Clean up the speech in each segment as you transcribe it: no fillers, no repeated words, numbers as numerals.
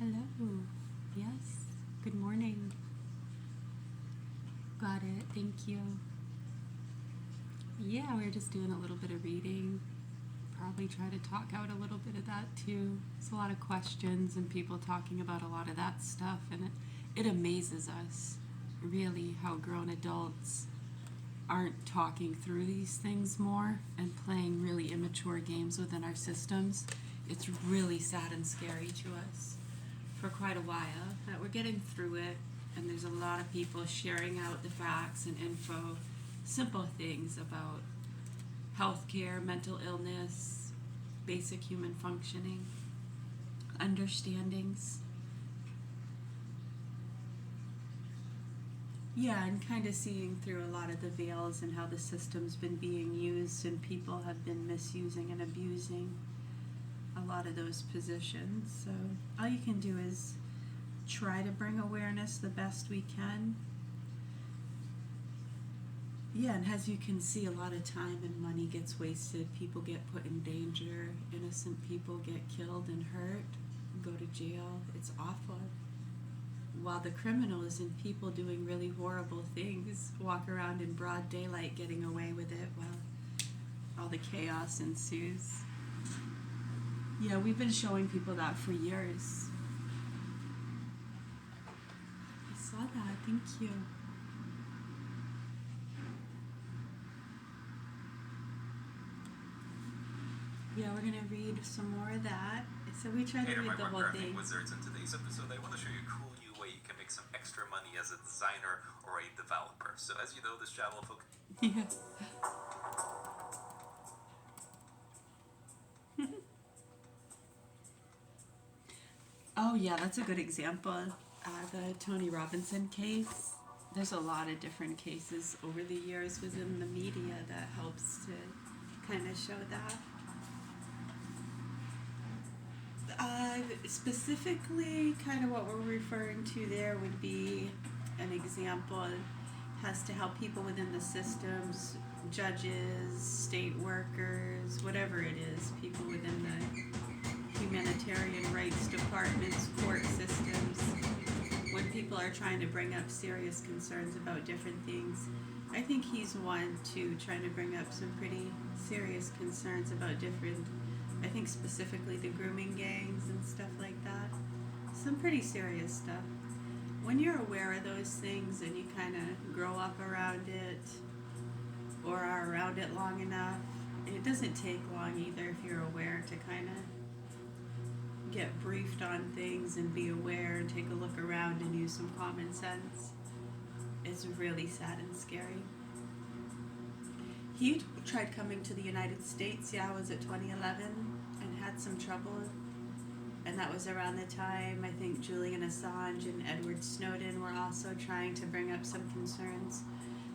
Hello. Yes. Good morning. Got it. Thank you. Yeah, we're just doing a little bit of reading. Probably try to talk out a little bit of that too. It's a lot of questions and people talking about a lot of that stuff, and it amazes us really how grown adults aren't talking through these things more and playing really immature games within our systems. It's really sad and scary to us for quite a while that we're getting through it, and there's a lot of people sharing out the facts and info, simple things about healthcare, mental illness, basic human functioning, understandings. Yeah, and kind of seeing through a lot of the veils and how the system's been being used and people have been misusing and abusing a lot of those positions. So all you can do is try to bring awareness the best we can. Yeah, and as you can see, a lot of time and money gets wasted. People get put in danger. Innocent people get killed and hurt, go to jail. It's awful. While the criminals and people doing really horrible things walk around in broad daylight getting away with it while all the chaos ensues. Yeah, we've been showing people that for years. I saw that. Thank you. Yeah, we're gonna read some more of that. So we try to read the whole thing. Wizards. In today's episode, I want to show you a cool new way you can make some extra money as a designer or a developer. So as you know, this channel will focus. Yeah. Oh yeah, that's a good example. The Tony Robinson case. There's a lot of different cases over the years within the media that helps to kind of show that. Specifically, kind of what we're referring to there would be an example has to help people within the systems, judges, state workers, whatever it is, people within the humanitarian rights departments, court systems, when people are trying to bring up serious concerns about different things. I think he's one to trying to bring up some pretty serious concerns about different, I think specifically the grooming gangs and stuff like that. Some pretty serious stuff. When you're aware of those things and you kind of grow up around it or are around it long enough, it doesn't take long either if you're aware to kind of get briefed on things and be aware and take a look around and use some common sense. It's really sad and scary. He tried coming to the United States, was it 2011, and had some trouble. And that was around the time I think Julian Assange and Edward Snowden were also trying to bring up some concerns.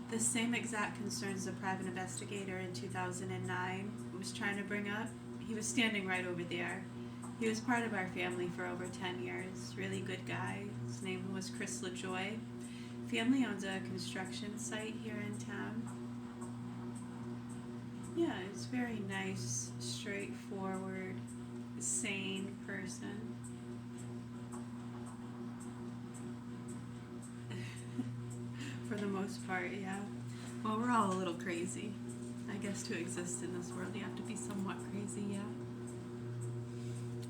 The same exact concerns the private investigator in 2009 was trying to bring up. He was standing right over there. He was part of our family for over 10 years. Really good guy. His name was Chris LaJoy. Family owns a construction site here in town. Yeah, it's very nice, straightforward, sane person. For the most part, yeah. Well, we're all a little crazy. I guess to exist in this world, you have to be somewhat crazy, yeah.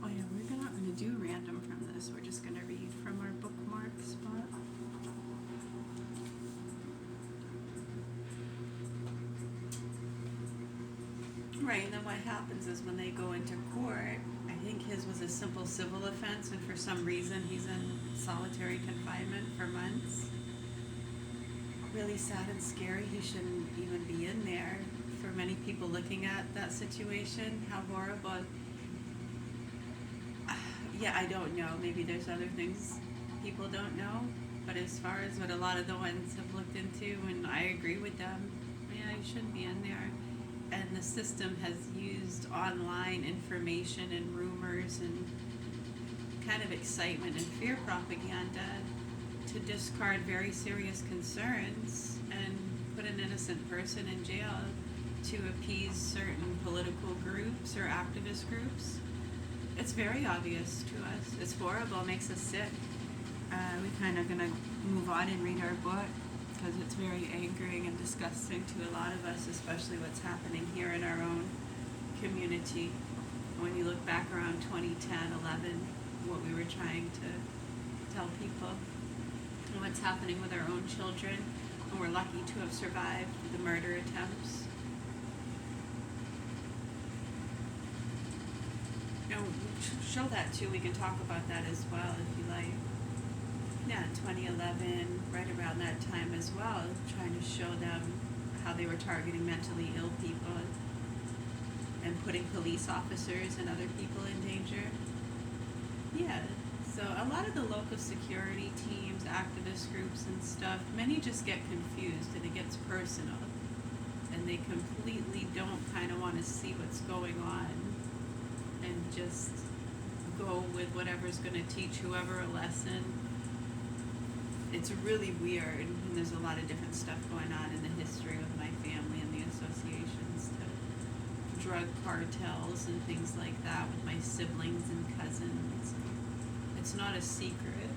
Oh yeah, we're not going to do random from this. We're just going to read from our bookmark spot. Right, and then what happens is when they go into court, I think his was a simple civil offense, and for some reason he's in solitary confinement for months. Really sad and scary. He shouldn't even be in there. For many people looking at that situation, how horrible. Yeah, I don't know. Maybe there's other things people don't know. But as far as what a lot of the ones have looked into, and I agree with them, yeah, you shouldn't be in there. And the system has used online information and rumors and kind of excitement and fear propaganda to discard very serious concerns and put an innocent person in jail to appease certain political groups or activist groups. It's very obvious to us. It's horrible. It makes us sick. We kind of gonna move on and read our book because it's very angering and disgusting to a lot of us, especially what's happening here in our own community. When you look back around 2010, 11, what we were trying to tell people, and what's happening with our own children, and we're lucky to have survived the murder attempts. And show that too. We can talk about that as well if you like. Yeah, 2011, right around that time as well, trying to show them how they were targeting mentally ill people and putting police officers and other people in danger. Yeah, so a lot of the local security teams, activist groups and stuff, many just get confused and it gets personal. And they completely don't kind of want to see what's going on and just go with whatever's going to teach whoever a lesson. It's really weird, and there's a lot of different stuff going on in the history of my family and the associations to drug cartels and things like that with my siblings and cousins. It's not a secret,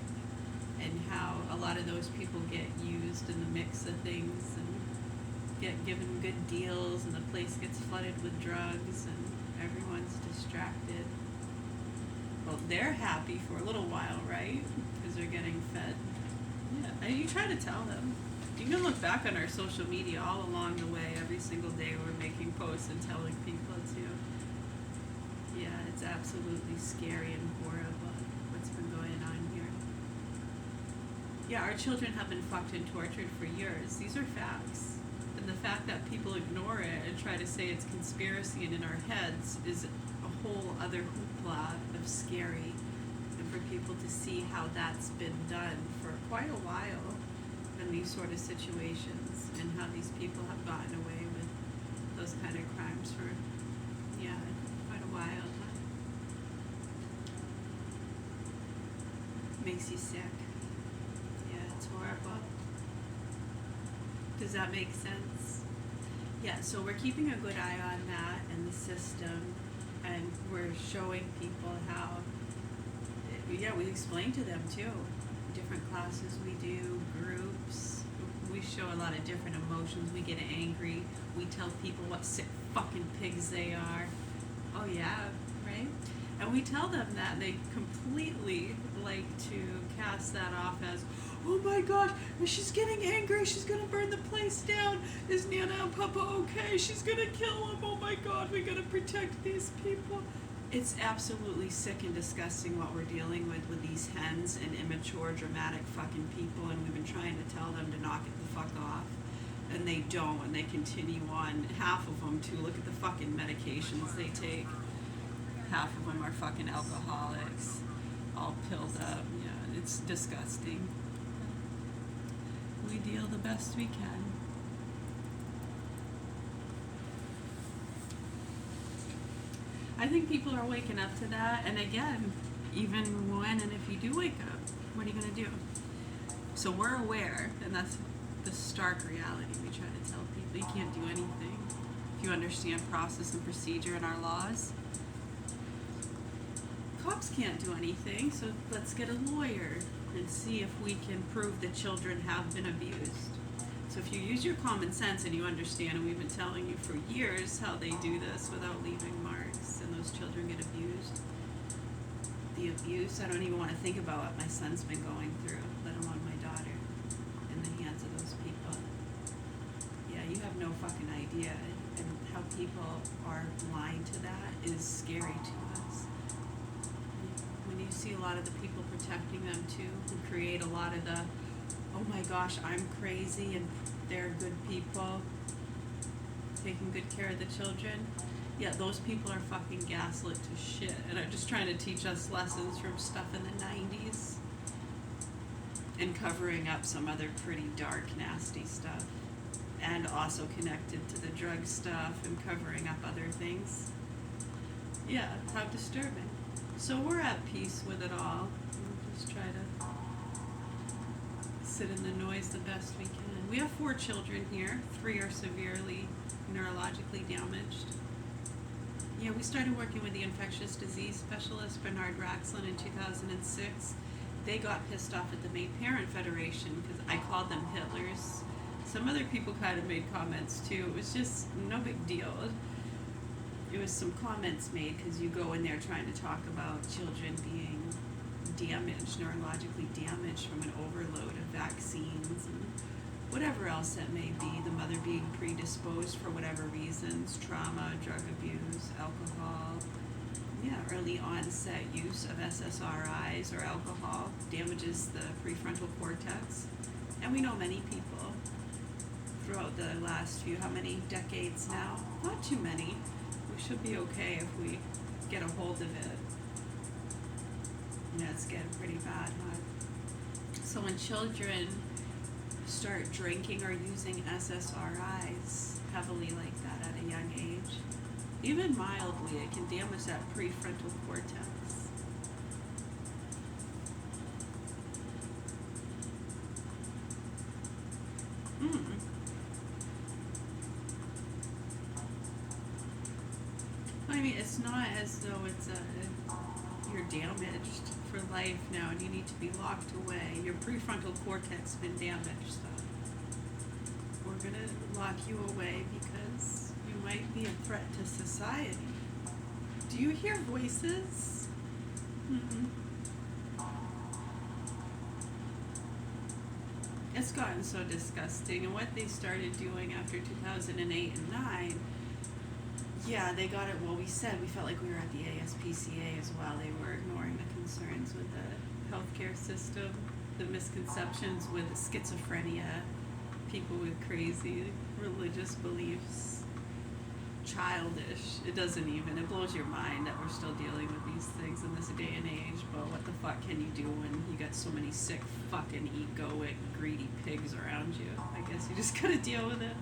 and how a lot of those people get used in the mix of things and get given good deals, and the place gets flooded with drugs and everyone's distracted. Well, they're happy for a little while, right? Because they're getting fed. Yeah, and you try to tell them. You can look back on our social media all along the way. Every single day we're making posts and telling people too. Yeah, it's absolutely scary and horrible what's been going on here. Yeah, our children have been fucked and tortured for years. These are facts. And the fact that people ignore it and try to say it's conspiracy and in our heads is a whole other hoopla of scary. And for people to see how that's been done for quite a while in these sort of situations, and how these people have gotten away with those kind of crimes for, yeah, quite a while. Makes you sick. Yeah, it's horrible. Does that make sense? Yeah, so we're keeping a good eye on that and the system, and we're showing people how, yeah, we explain to them too. Different classes we do, groups. We show a lot of different emotions. We get angry. We tell people what sick fucking pigs they are. Oh yeah, right? And we tell them that. They completely like to cast that off as, oh my god, she's getting angry, she's gonna burn the place down. Is Nana and Papa okay? She's gonna kill them. Oh my god, we gotta protect these people. It's absolutely sick and disgusting what we're dealing with these hens and immature, dramatic fucking people, and we've been trying to tell them to knock it the fuck off. And they don't, and they continue on. Half of them, too, look at the fucking medications they take. Half of them are fucking alcoholics, all pilled up. Yeah, it's disgusting. We deal the best we can. I think people are waking up to that, and again, even when and if you do wake up, what are you going to do? So we're aware, and that's the stark reality we try to tell people. You can't do anything if you understand process and procedure in our laws. Cops can't do anything, so let's get a lawyer and see if we can prove that children have been abused. So if you use your common sense and you understand, and we've been telling you for years how they do this without leaving marks, and those children get abused. The abuse, I don't even want to think about what my son's been going through, let alone my daughter, in the hands of those people. Yeah, you have no fucking idea. And how people are blind to that is scary to us. When you see a lot of the people protecting them too, who create a lot of the, oh my gosh, I'm crazy and they're good people, taking good care of the children. Yeah, those people are fucking gaslit to shit and are just trying to teach us lessons from stuff in the 90s and covering up some other pretty dark, nasty stuff, and also connected to the drug stuff and covering up other things. Yeah, how disturbing. So we're at peace with it all. We'll just try to sit in the noise the best we can. We have 4 children here. 3 are severely neurologically damaged. Yeah, we started working with the infectious disease specialist, Bernard Raxlin, in 2006. They got pissed off at the Maid Parent Federation because I called them Hitlers. Some other people kind of made comments too. It was just no big deal. It was some comments made because you go in there trying to talk about children being damaged, neurologically damaged from an overload of vaccines and whatever else that may be, the mother being predisposed for whatever reasons, trauma, drug abuse, alcohol, early onset use of SSRIs or alcohol damages the prefrontal cortex. And we know many people throughout the last how many decades now? Not too many. We should be okay if we get a hold of it. Yeah, it's getting pretty bad, huh? So when children start drinking or using SSRIs heavily like that at a young age, even mildly, it can damage that prefrontal cortex. I mean, it's not as though you're damaged for life now and you need to be locked away. Your prefrontal cortex has been damaged, though. We're going to lock you away because you might be a threat to society. Do you hear voices? It's gotten so disgusting. And what they started doing after 2008 and 9, they got it. Well, we felt like we were at the ASPCA as well. They were ignoring the concerns with the healthcare system, the misconceptions with schizophrenia, people with crazy religious beliefs, childish. It blows your mind that we're still dealing with these things in this day and age, but what the fuck can you do when you got so many sick, fucking egoic, greedy pigs around you? I guess you just gotta deal with it.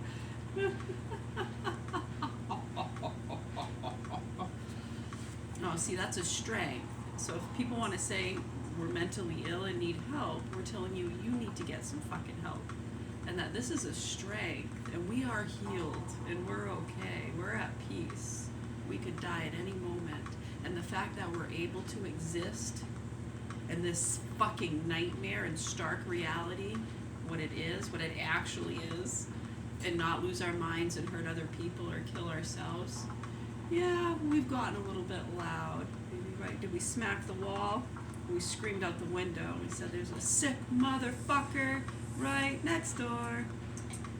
Oh, see, that's a strength. So if people want to say we're mentally ill and need help, we're telling you need to get some fucking help. And that this is a strength, and we are healed, and we're okay. We're at peace. We could die at any moment. And the fact that we're able to exist in this fucking nightmare and stark reality, what it actually is, and not lose our minds and hurt other people or kill ourselves. Yeah, we've gotten a little bit loud. Maybe, right? Did we smack the wall? We screamed out the window. We said there's a sick motherfucker right next door.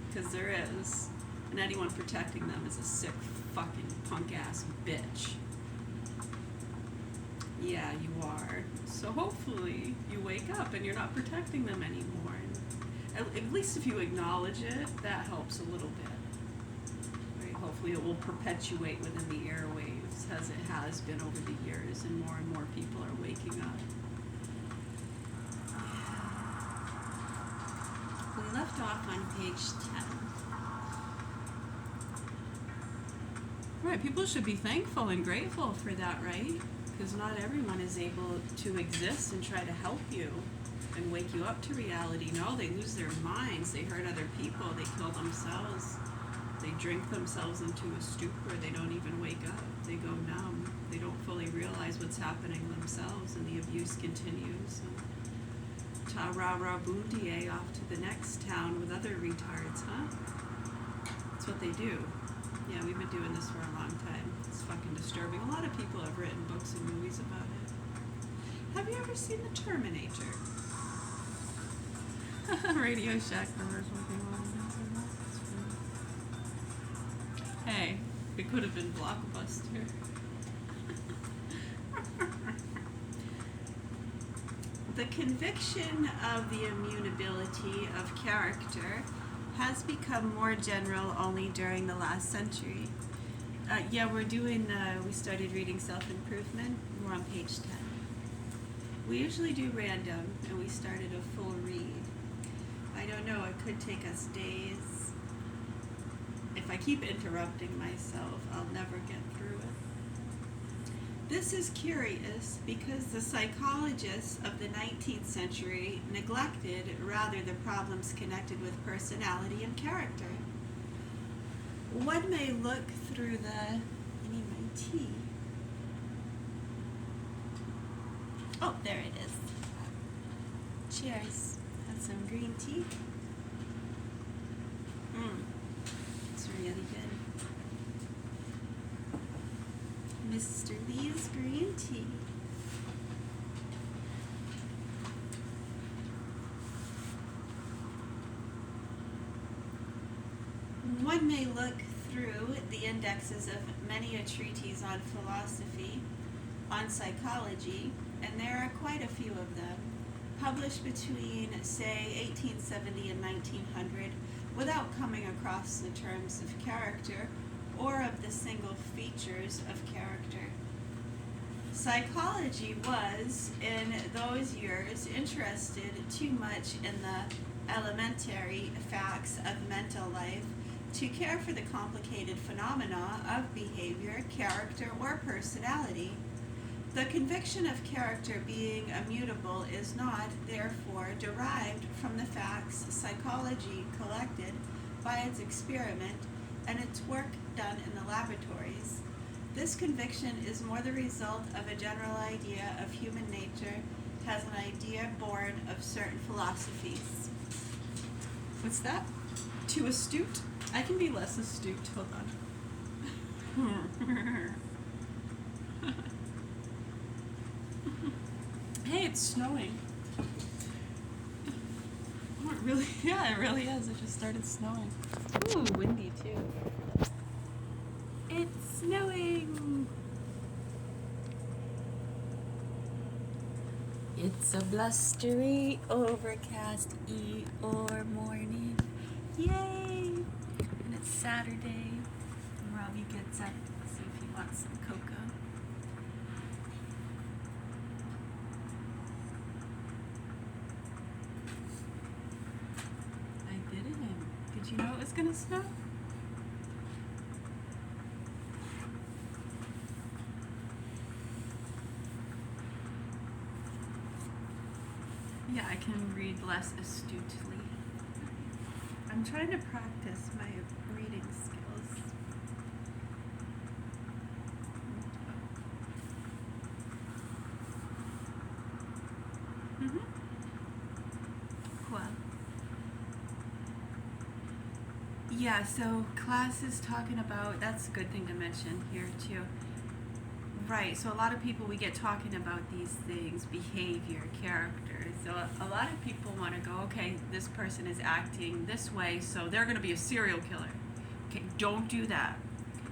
Because there is. And anyone protecting them is a sick fucking punk ass bitch. Yeah, you are. So hopefully you wake up and you're not protecting them anymore. And at least if you acknowledge it, that helps a little bit. Right? Hopefully it will perpetuate within the airwaves as it has been over the years, and more people are waking up. We left off on page 10. Right, people should be thankful and grateful for that, right? Because not everyone is able to exist and try to help you and wake you up to reality. No, they lose their minds, they hurt other people, they kill themselves, they drink themselves into a stupor, they don't even wake up, they go numb, they don't fully realize what's happening themselves, and the abuse continues. And ta-ra-ra boondier off to the next town with other retards, huh? That's what they do. Yeah, we've been doing this for a long time. It's fucking disturbing. A lot of people have written books and movies about it. Have you ever seen The Terminator? Radio Shack commercial. Hey, it could have been Blockbuster. The conviction of the immutability of character has become more general only during the last century. We started reading Self-Improvement. We're on page 10. We usually do random, and we started a full read. I don't know, it could take us days. If I keep interrupting myself, I'll never get through it. This is curious because the psychologists of the 19th century neglected rather the problems connected with personality and character. One may look through the tea. Oh, there it is. Cheers. Have some green tea. It's really good. Mr. Lee's green tea. One may look through the indexes of many a treatise on philosophy, on psychology, and there are quite a few of them, published between, say, 1870 and 1900, without coming across the terms of character or of the single features of character. Psychology was, in those years, interested too much in the elementary facts of mental life to care for the complicated phenomena of behavior, character, or personality. The conviction of character being immutable is not, therefore, derived from the facts psychology collected by its experiment and its work done in the laboratories. This conviction is more the result of a general idea of human nature, as an idea born of certain philosophies. What's that? Too astute? I can be less astute. Hold on. Hey, it's snowing. Oh, it really, yeah, it really is. It just started snowing. Ooh, windy too. It's snowing. It's a blustery, overcast Eeyore morning. Yay! And it's Saturday. Robbie gets up to see if he wants some cocoa. I didn't. Did you know it was gonna snow? Yeah, I can read less astutely. I'm trying to practice my reading skills. Cool. Yeah, so class is talking about, that's a good thing to mention here too. Right, so a lot of people, we get talking about these things, behavior, character. So a lot of people want to go, okay, this person is acting this way, so they're going to be a serial killer. Okay, don't do that.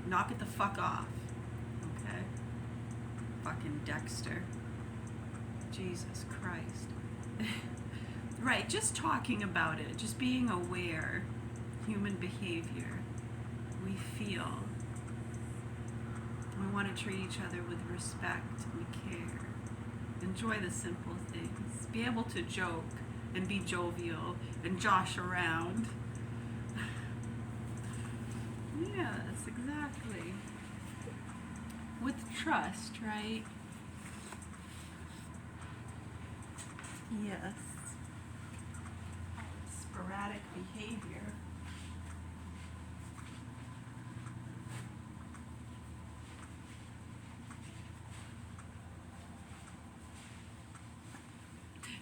Knock it the fuck off. Okay? Fucking Dexter. Jesus Christ. Right, just talking about it, just being aware, human behavior, we feel. We want to treat each other with respect and care. Enjoy the simple things. Be able to joke and be jovial and josh around. Yes, exactly. With trust, right? Yes. Sporadic behavior.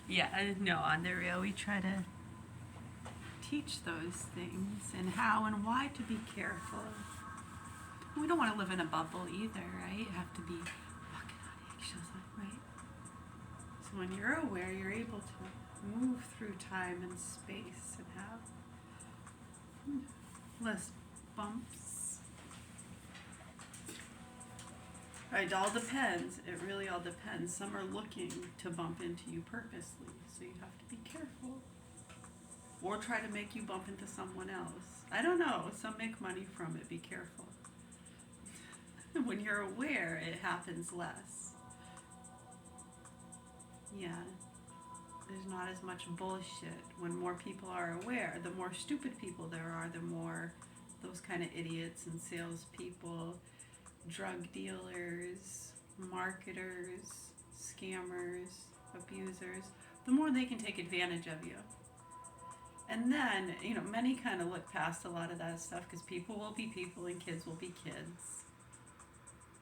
Yeah, no, on the real, we try to teach those things and how and why to be careful. We don't want to live in a bubble either, right? You have to be walking on eggshells, right? So when you're aware, you're able to move through time and space and have less bumps. Right, it all depends. It really all depends. Some are looking to bump into you purposely, so you have to be careful. Or try to make you bump into someone else. I don't know. Some make money from it. Be careful. When you're aware, it happens less. Yeah. There's not as much bullshit. When more people are aware, the more stupid people there are, the more those kind of idiots and salespeople, drug dealers, marketers, scammers, abusers, the more they can take advantage of you. And then, many kind of look past a lot of that stuff because people will be people and kids will be kids.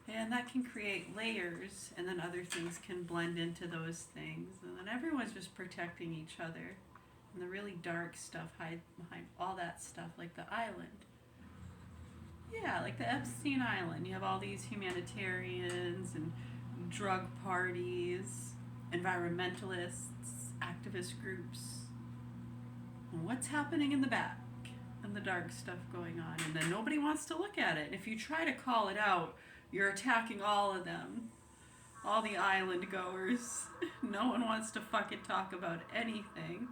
And that can create layers, and then other things can blend into those things, and then everyone's just protecting each other. And the really dark stuff hide behind all that stuff, like the island. Yeah, like the Epstein Island. You have all these humanitarians and drug parties, environmentalists, activist groups. And what's happening in the back? And the dark stuff going on. And then nobody wants to look at it. And if you try to call it out, you're attacking all of them. All the island goers. No one wants to fucking talk about anything.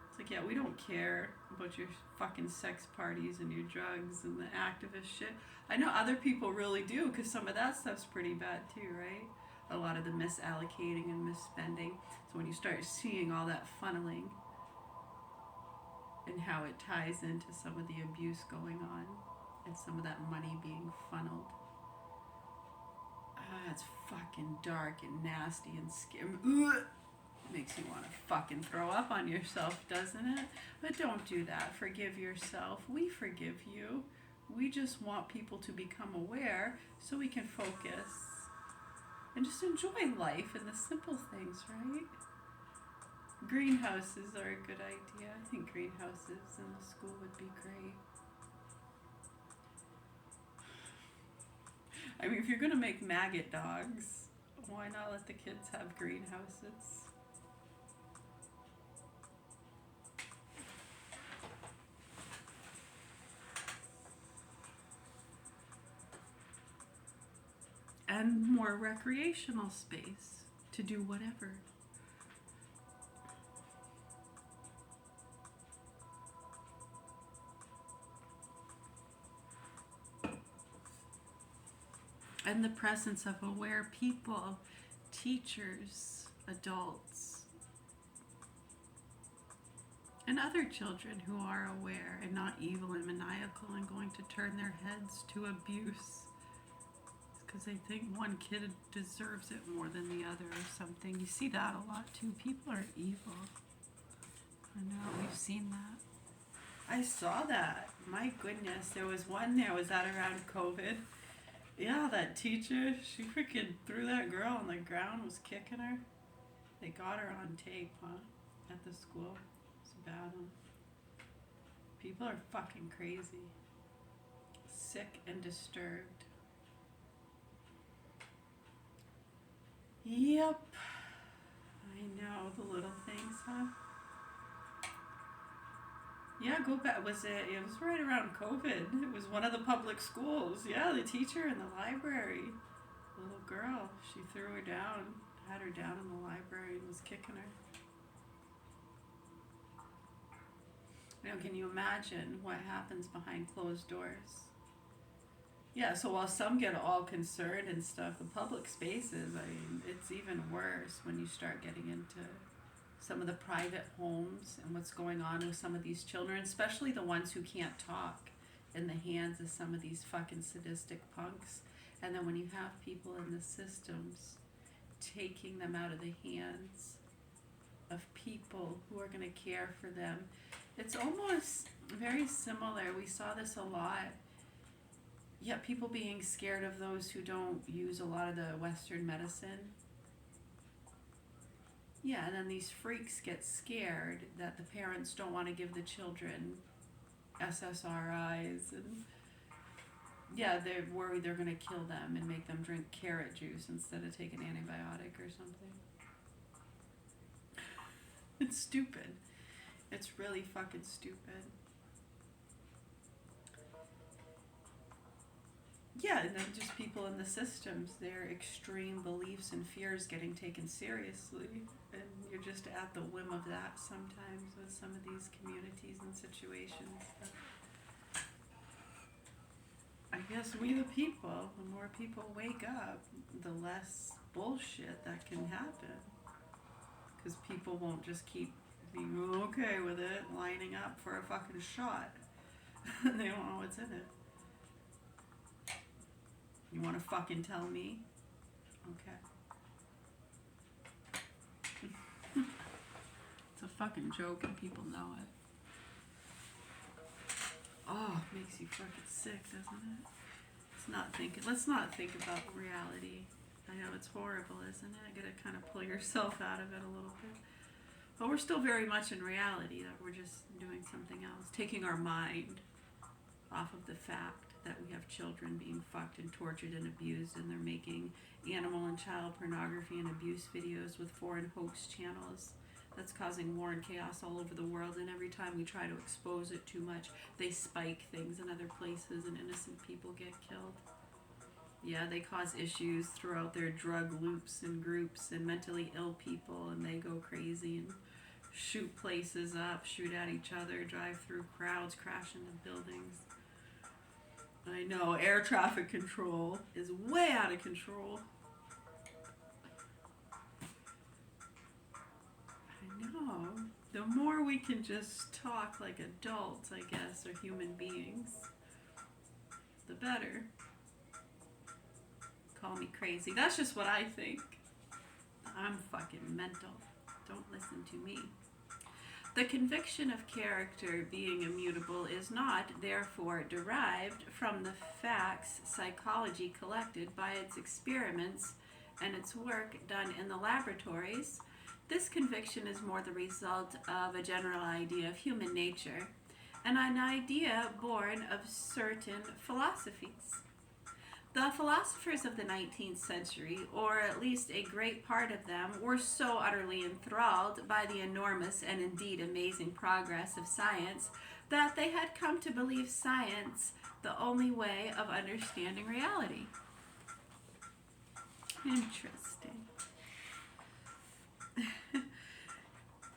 It's like, yeah, we don't care about your fucking sex parties and your drugs and the activist shit. I know other people really do, because some of that stuff's pretty bad too, right? A lot of the misallocating and misspending. So when you start seeing all that funneling and how it ties into some of the abuse going on and some of that money being funneled. It's fucking dark and nasty and scary. Makes you want to fucking throw up on yourself, doesn't it? But don't do that. Forgive yourself. We forgive you. We just want people to become aware so we can focus and just enjoy life and the simple things, right? Greenhouses are a good idea. I think greenhouses in the school would be great. I mean, if you're going to make maggot dogs, why not let the kids have greenhouses? And more recreational space to do whatever. And the presence of aware people, teachers, adults, and other children who are aware and not evil and maniacal and going to turn their heads to abuse because they think one kid deserves it more than the other or something. You see that a lot too. People are evil. I know, we've seen that. I saw that. My goodness, there was one there. Was that around COVID? Yeah, that teacher, she freaking threw that girl on the ground, was kicking her. They got her on tape, huh? At the school. It's a bad one. People are fucking crazy. Sick and disturbed. Yep. I know, the little things, huh? Yeah, go back. It was right around COVID. It was one of the public schools. Yeah, the teacher in the library. Little girl. She threw her down, had her down in the library and was kicking her. Now, can you imagine what happens behind closed doors? Yeah, so while some get all concerned and stuff, the public spaces, I mean, it's even worse when you start getting into some of the private homes and what's going on with some of these children, especially the ones who can't talk, in the hands of some of these fucking sadistic punks. And then when you have people in the systems taking them out of the hands of people who are going to care for them, it's almost very similar. We saw this a lot. Yeah, people being scared of those who don't use a lot of the Western medicine. Yeah, and then these freaks get scared that the parents don't want to give the children SSRIs, and yeah, they're worried they're going to kill them and make them drink carrot juice instead of take an antibiotic or something. It's stupid. It's really fucking stupid. Yeah, and then just people in the systems, their extreme beliefs and fears getting taken seriously. And you're just at the whim of that sometimes with some of these communities and situations. But I guess we the people, the more people wake up, the less bullshit that can happen. Because people won't just keep being okay with it, lining up for a fucking shot. They don't know what's in it. You want to fucking tell me? Okay. It's a fucking joke and people know it. Oh, it makes you fucking sick, doesn't it? Let's not think about reality. I know it's horrible, isn't it? I gotta kind of pull yourself out of it a little bit. But we're still very much in reality, that we're just doing something else, taking our mind off of the fact that we have children being fucked and tortured and abused, and they're making animal and child pornography and abuse videos with foreign hoax channels. That's causing war and chaos all over the world, and every time we try to expose it too much, they spike things in other places and innocent people get killed. Yeah, they cause issues throughout their drug loops and groups and mentally ill people, and they go crazy and shoot places up, shoot at each other, drive through crowds, crash into buildings. I know, air traffic control is way out of control. I know. The more we can just talk like adults, I guess, or human beings, the better. Call me crazy. That's just what I think. I'm fucking mental. Don't listen to me. The conviction of character being immutable is not, therefore, derived from the facts psychology collected by its experiments and its work done in the laboratories. This conviction is more the result of a general idea of human nature, and an idea born of certain philosophies. The philosophers of the 19th century, or at least a great part of them, were so utterly enthralled by the enormous and indeed amazing progress of science that they had come to believe science the only way of understanding reality. Interesting.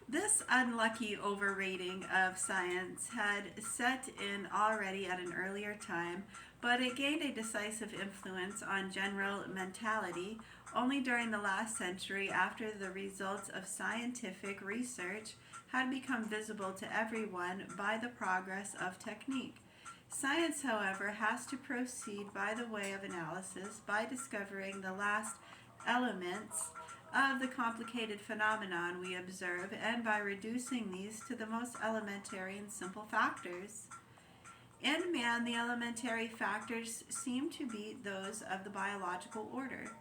This unlucky overrating of science had set in already at an earlier time, but it gained a decisive influence on general mentality only during the last century, after the results of scientific research had become visible to everyone by the progress of technique. Science, however, has to proceed by the way of analysis, by discovering the last elements of the complicated phenomenon we observe, and by reducing these to the most elementary and simple factors. In man, the elementary factors seem to be those of the biological order.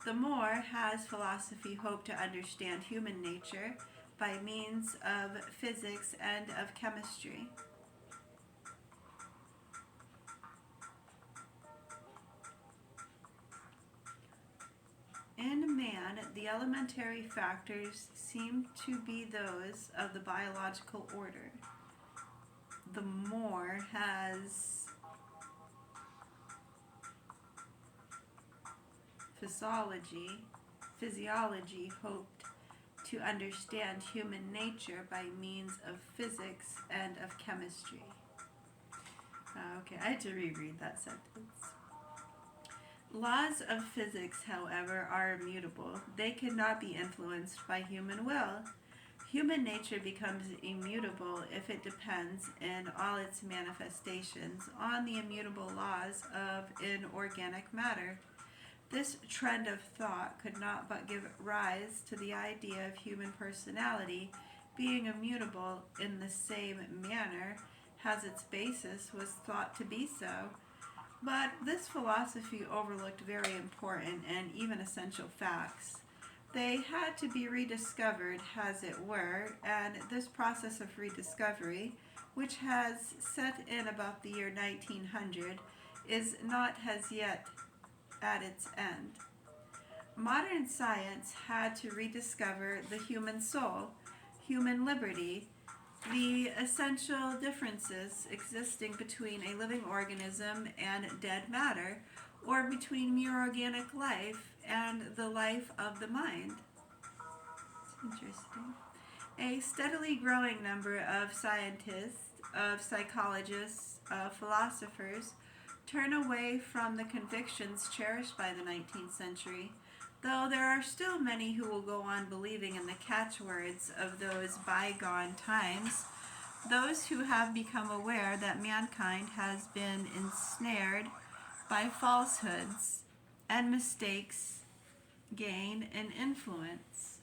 The more has philosophy hoped to understand human nature by means of physics and of chemistry. In man, the elementary factors seem to be those of the biological order. The more has physiology hoped to understand human nature by means of physics and of chemistry. Okay, I had to reread that sentence. Laws of physics, however, are immutable. They cannot be influenced by human will. Human nature becomes immutable if it depends in all its manifestations on the immutable laws of inorganic matter. This trend of thought could not but give rise to the idea of human personality being immutable in the same manner as its basis was thought to be so. But this philosophy overlooked very important and even essential facts. They had to be rediscovered, as it were, and this process of rediscovery, which has set in about the year 1900, is not as yet at its end. Modern science had to rediscover the human soul, human liberty, the essential differences existing between a living organism and dead matter, or between mere organic life and the life of the mind. It's interesting. A steadily growing number of scientists, of psychologists, of philosophers turn away from the convictions cherished by the 19th century, though there are still many who will go on believing in the catchwords of those bygone times, those who have become aware that mankind has been ensnared by falsehoods and mistakes gain an influence.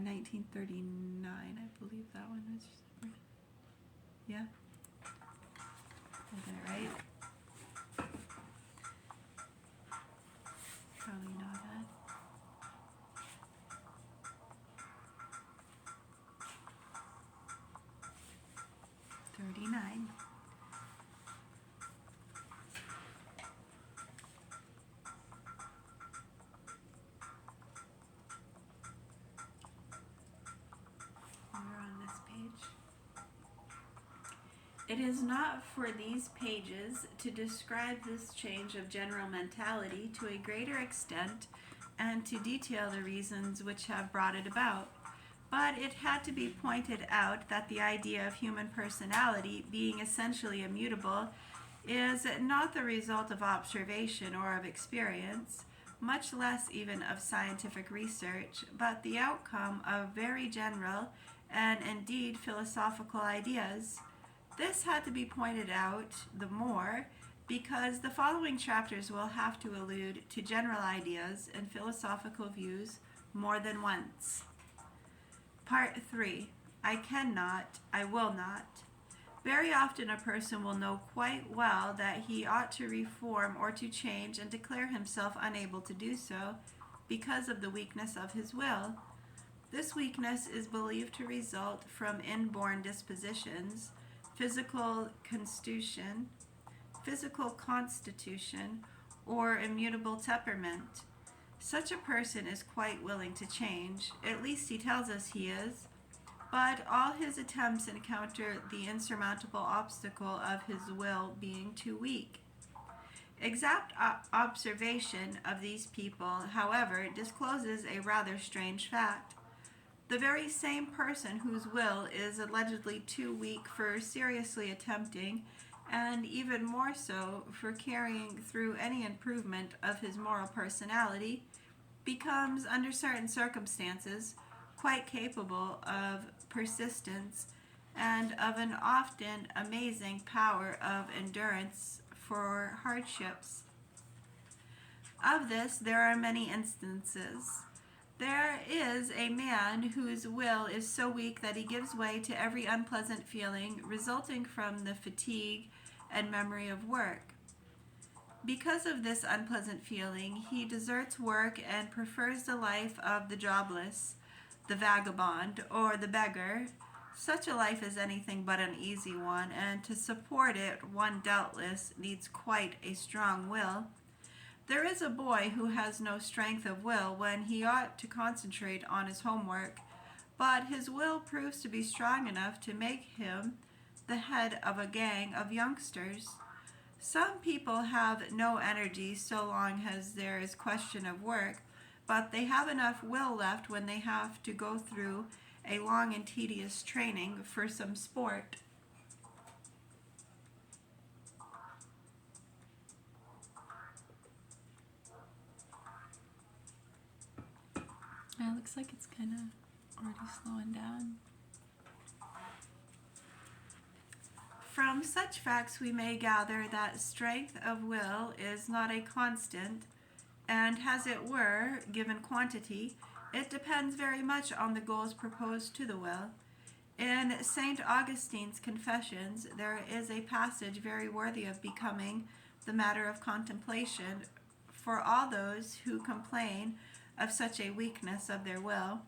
1939, I believe that one was. Yeah? I got it right? Probably not that. $39. We're on this page. It is not for these pages to describe this change of general mentality to a greater extent and to detail the reasons which have brought it about. But it had to be pointed out that the idea of human personality being essentially immutable is not the result of observation or of experience, much less even of scientific research, but the outcome of very general and indeed philosophical ideas. This had to be pointed out the more because the following chapters will have to allude to general ideas and philosophical views more than once. Part 3. I cannot, I will not. Very often a person will know quite well that he ought to reform or to change and declare himself unable to do so because of the weakness of his will. This weakness is believed to result from inborn dispositions, physical constitution, or immutable temperament. Such a person is quite willing to change, at least he tells us he is, but all his attempts encounter the insurmountable obstacle of his will being too weak. Exact observation of these people, however, discloses a rather strange fact. The very same person whose will is allegedly too weak for seriously attempting, and even more so for carrying through any improvement of his moral personality, becomes, under certain circumstances, quite capable of persistence and of an often amazing power of endurance for hardships. Of this there are many instances. There is a man whose will is so weak that he gives way to every unpleasant feeling resulting from the fatigue and memory of work. Because of this unpleasant feeling, he deserts work and prefers the life of the jobless, the vagabond, or the beggar. Such a life is anything but an easy one, and to support it one doubtless needs quite a strong will. There is a boy who has no strength of will when he ought to concentrate on his homework, but his will proves to be strong enough to make him the head of a gang of youngsters. Some people have no energy so long as there is question of work, but they have enough will left when they have to go through a long and tedious training for some sport. It looks like it's kind of already slowing down. From such facts we may gather that strength of will is not a constant, and as it were, given quantity, it depends very much on the goals proposed to the will. In St. Augustine's Confessions, there is a passage very worthy of becoming the matter of contemplation for all those who complain of such a weakness of their will.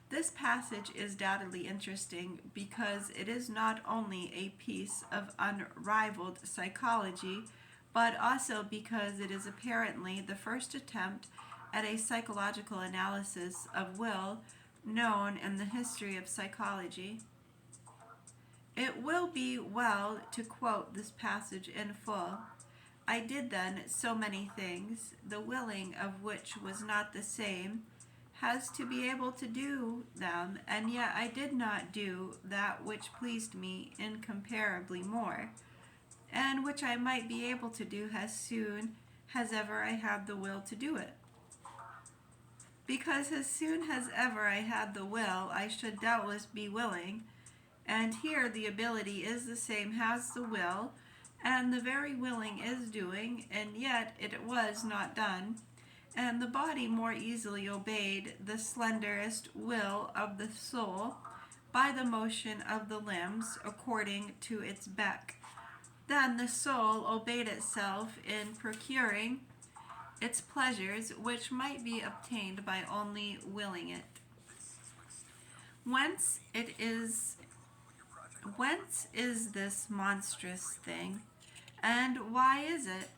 This passage is doubtedly interesting because it is not only a piece of unrivaled psychology, but also because it is apparently the first attempt at a psychological analysis of will known in the history of psychology. It will be well to quote this passage in full. I did then so many things, the willing of which was not the same, as to be able to do them, and yet I did not do that which pleased me incomparably more, and which I might be able to do as soon as ever I had the will to do it. Because as soon as ever I had the will, I should doubtless be willing, and here the ability is the same as the will, and the very willing is doing, and yet it was not done, and the body more easily obeyed the slenderest will of the soul by the motion of the limbs according to its beck. Then the soul obeyed itself in procuring its pleasures, which might be obtained by only willing it. Whence is this monstrous thing, and why is it?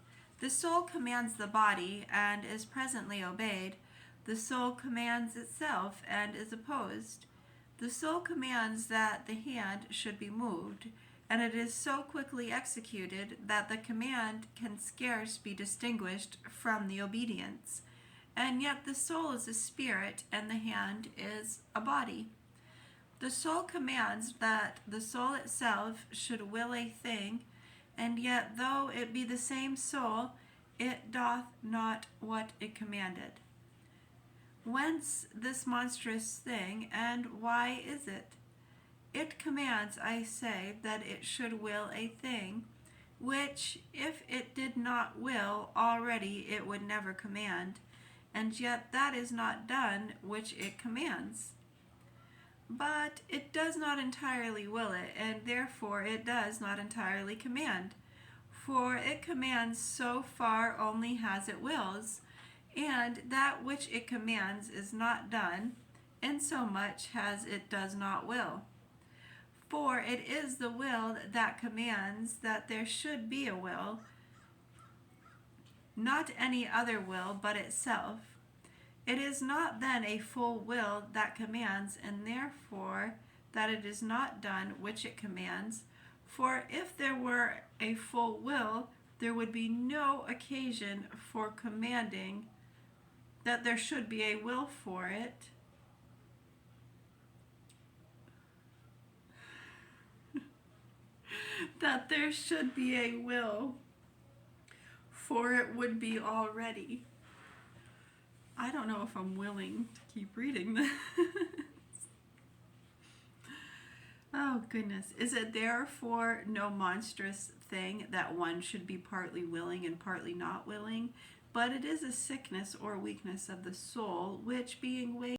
The soul commands the body and is presently obeyed. The soul commands itself and is opposed. The soul commands that the hand should be moved, and it is so quickly executed that the command can scarce be distinguished from the obedience. And yet the soul is a spirit, and the hand is a body. The soul commands that the soul itself should will a thing, and yet though it be the same soul, it doth not what it commanded. Whence this monstrous thing, and why is it? It commands, I say, that it should will a thing, which if it did not will already it would never command, and yet that is not done which it commands. But it does not entirely will it, and therefore it does not entirely command. For it commands so far only as it wills, and that which it commands is not done, insomuch as it does not will. For it is the will that commands that there should be a will, not any other will but itself. It is not then a full will that commands, and therefore that it is not done which it commands. For if there were a full will, there would be no occasion for commanding that there should be a will for it. That there should be a will, for it would be already. I don't know if I'm willing to keep reading this. Oh, goodness. Is it therefore no monstrous thing that one should be partly willing and partly not willing? But it is a sickness or weakness of the soul, which being weighed